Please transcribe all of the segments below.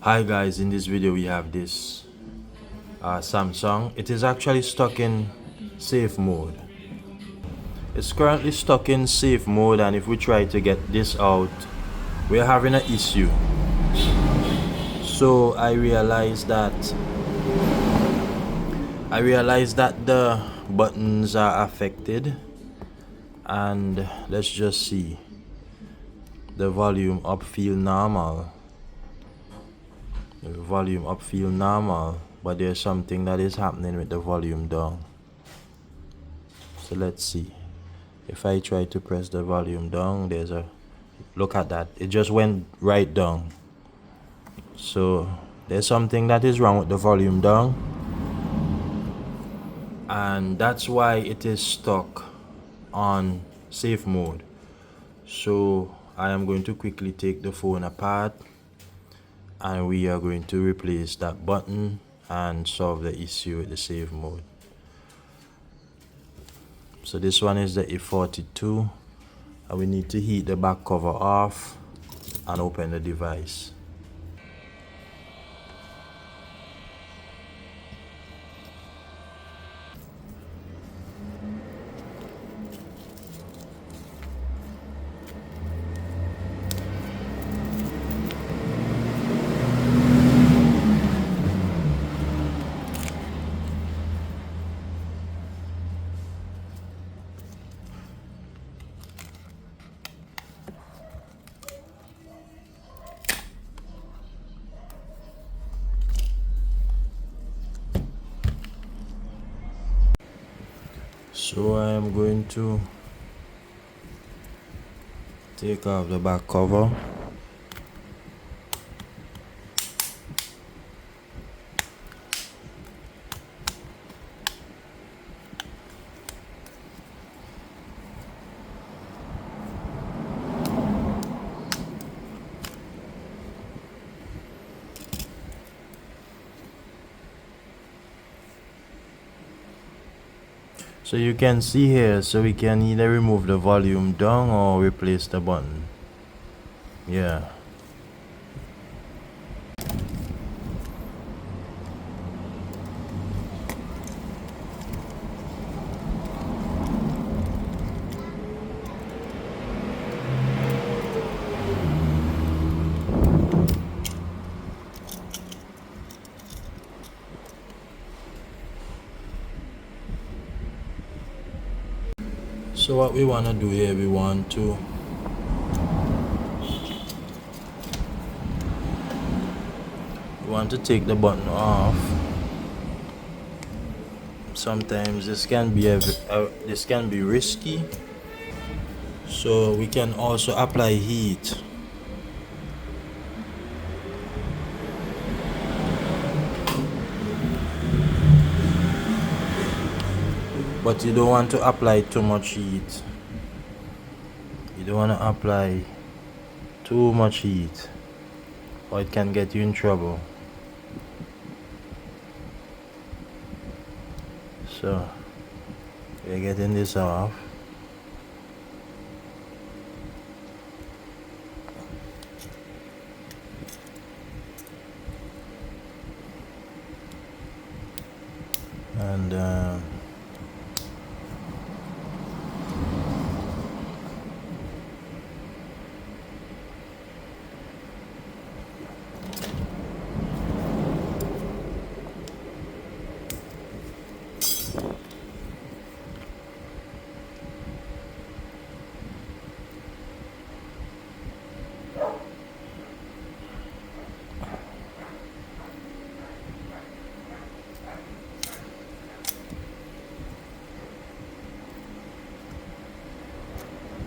Hi guys, in this video we have this Samsung. It is actually stuck in safe mode. It's currently stuck in safe mode, and if we try to get this out, we're having an issue. So I realized that the buttons are affected, and let's just see. The volume up feel normal. The volume up feel normal, but there's something that is happening with the volume down. So let's see. If I try to press the volume down, look at that, it just went right down. So there's something that is wrong with the volume down, and that's why it is stuck on safe mode. So I am going to quickly take the phone apart, and we are going to replace that button and solve the issue with the safe mode. So this one is the A42, and we need to heat the back cover off and open the device. So I am going to take off the back cover. So you can see here, so we can either remove the volume down or replace the button. Yeah. So what we want to do here, we want to take the button off. Sometimes this can be risky, so we can also apply heat. But you don't want to apply too much heat. You don't want to apply too much heat, or it can get you in trouble. So we're getting this off. And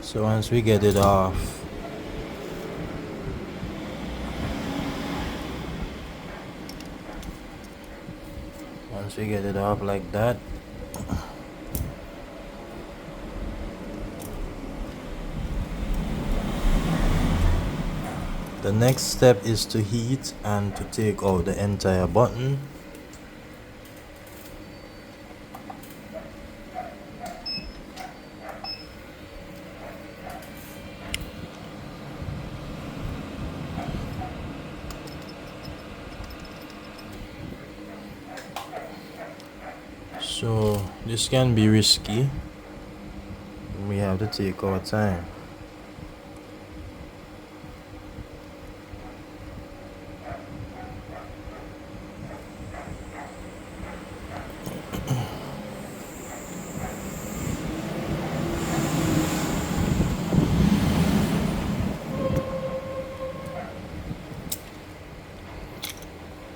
so once we get it off, like that, the next step is to heat and to take out the entire button. So this can be risky. We have to take our time.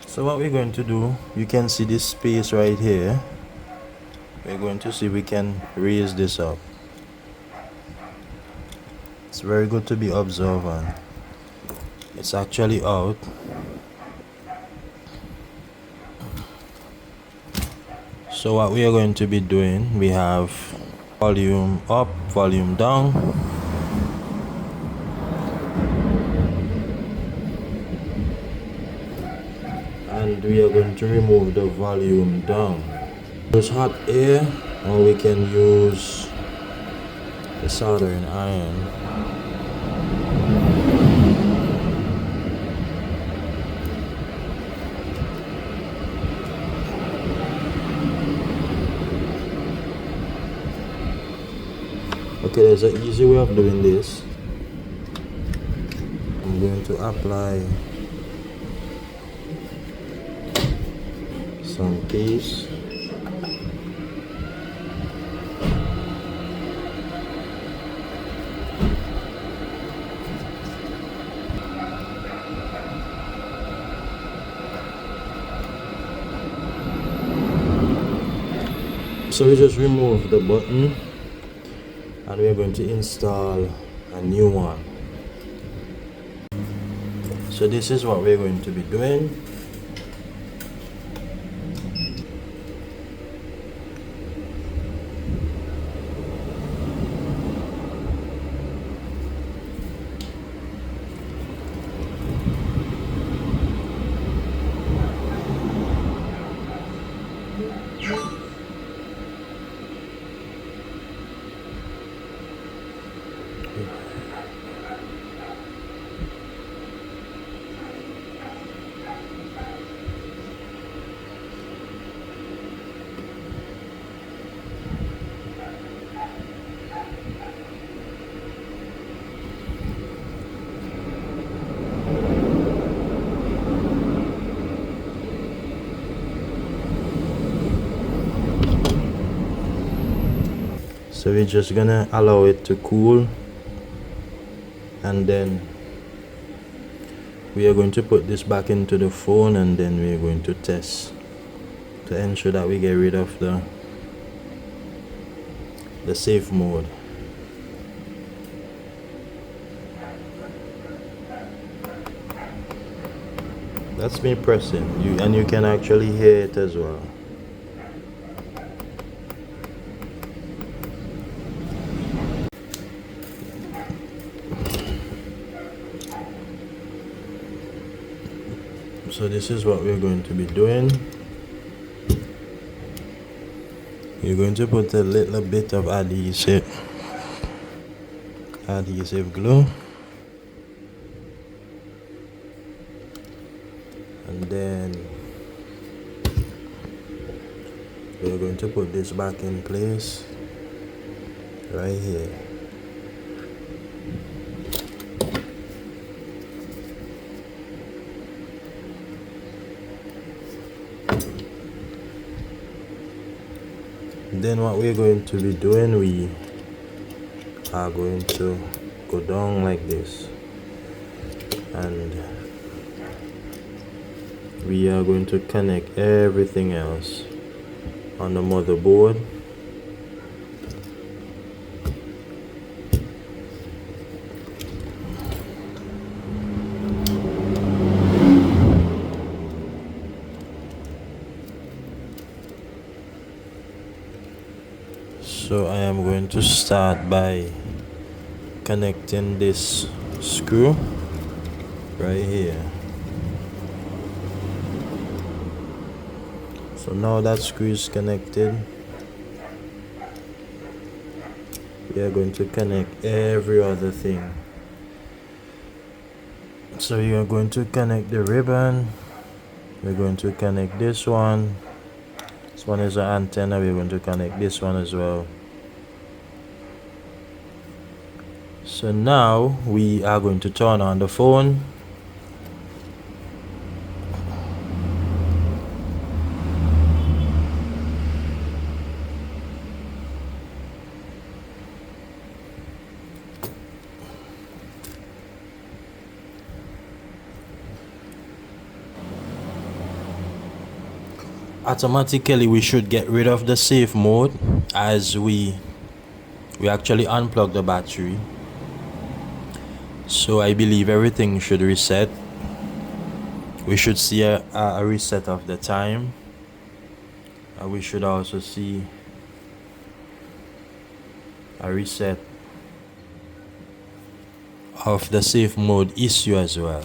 So what we're going to do, you can see this space right here. We're going to see if we can raise this up. It's very good to be observant. It's actually out. So what we are going to be doing, we have volume up, volume down. And we are going to remove the volume down. Use hot air, or we can use the soldering iron. Okay, there's an easy way of doing this. I'm going to apply some paste. So we just remove the button and we're going to install a new one. So this is what we're going to be doing. So we're just gonna allow it to cool, and then we are going to put this back into the phone, and then we're going to test to ensure that we get rid of the safe mode. That's me pressing, and you can actually hear it as well. So this is what we're going to be doing. You're going to put a little bit of adhesive glue, and then we're going to put this back in place right here. Then what we're going to be doing, we are going to go down like this, and we are going to connect everything else on the motherboard. So I am going to start by connecting this screw right here. So now that screw is connected, we are going to connect every other thing. So you are going to connect the ribbon, we're going to connect this one, This one is an antenna. We're going to connect this one as well. So now we are going to turn on the phone. Automatically we should get rid of the safe mode as we actually unplug the battery. So I believe everything should reset. We should see a reset of the time. We should also see a reset of the safe mode issue as well.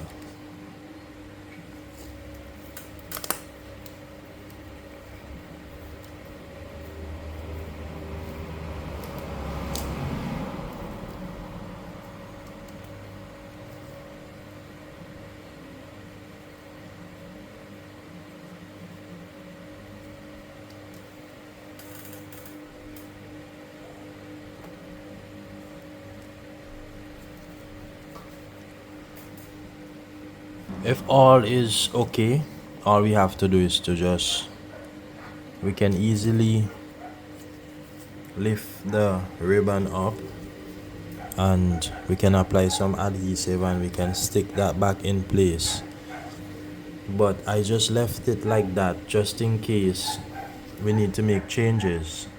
If all is okay, all we have to do is to we can easily lift the ribbon up and we can apply some adhesive and we can stick that back in place. But I just left it like that just in case we need to make changes.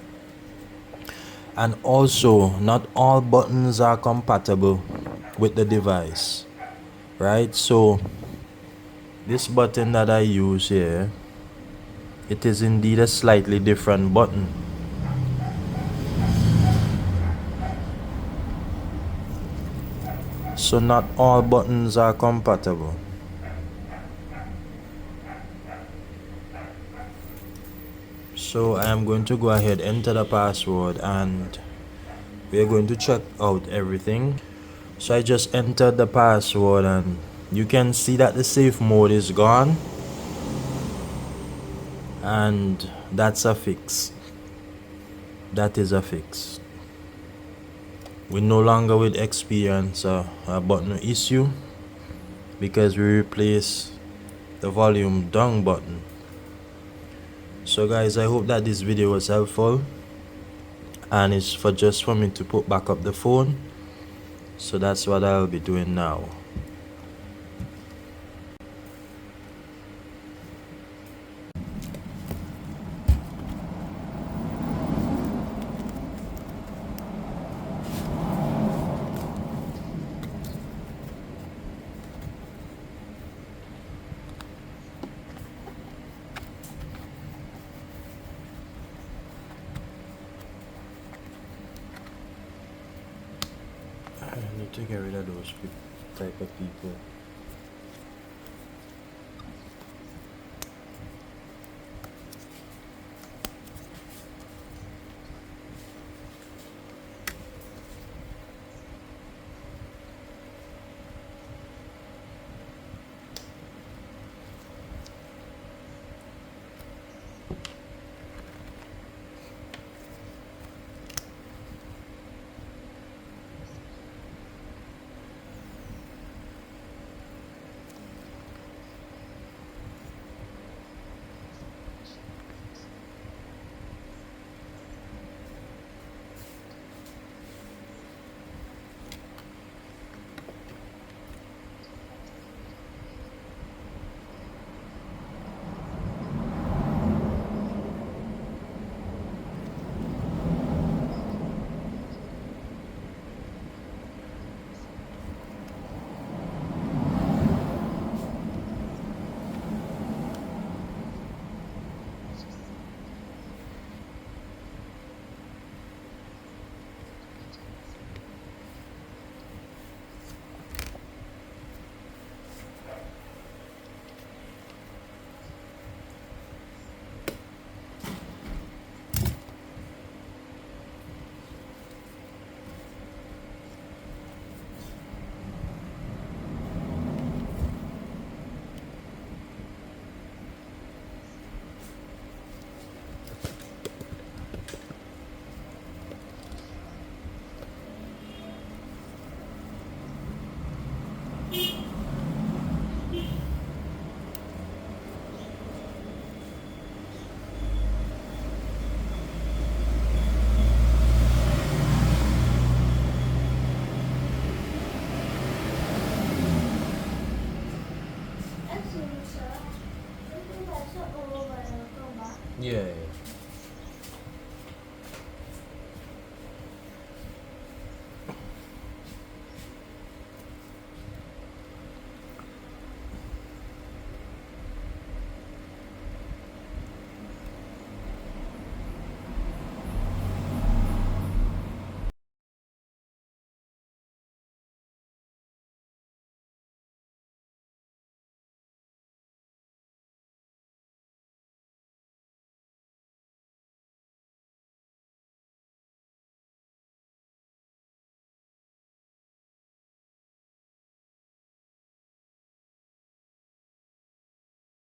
And also, not all buttons are compatible with the device, right? So this button that I use here, it is indeed a slightly different button. So not all buttons are compatible. So I am going to go ahead, enter the password, and we are going to check out everything. So I just entered the password and you can see that the safe mode is gone, and that's a fix. That is a fix. We no longer will experience a button issue because we replace the volume down button. So guys, I hope that this video was helpful, and it's just for me to put back up the phone. So that's what I'll be doing now. I need to get rid of those type of people. Yeah.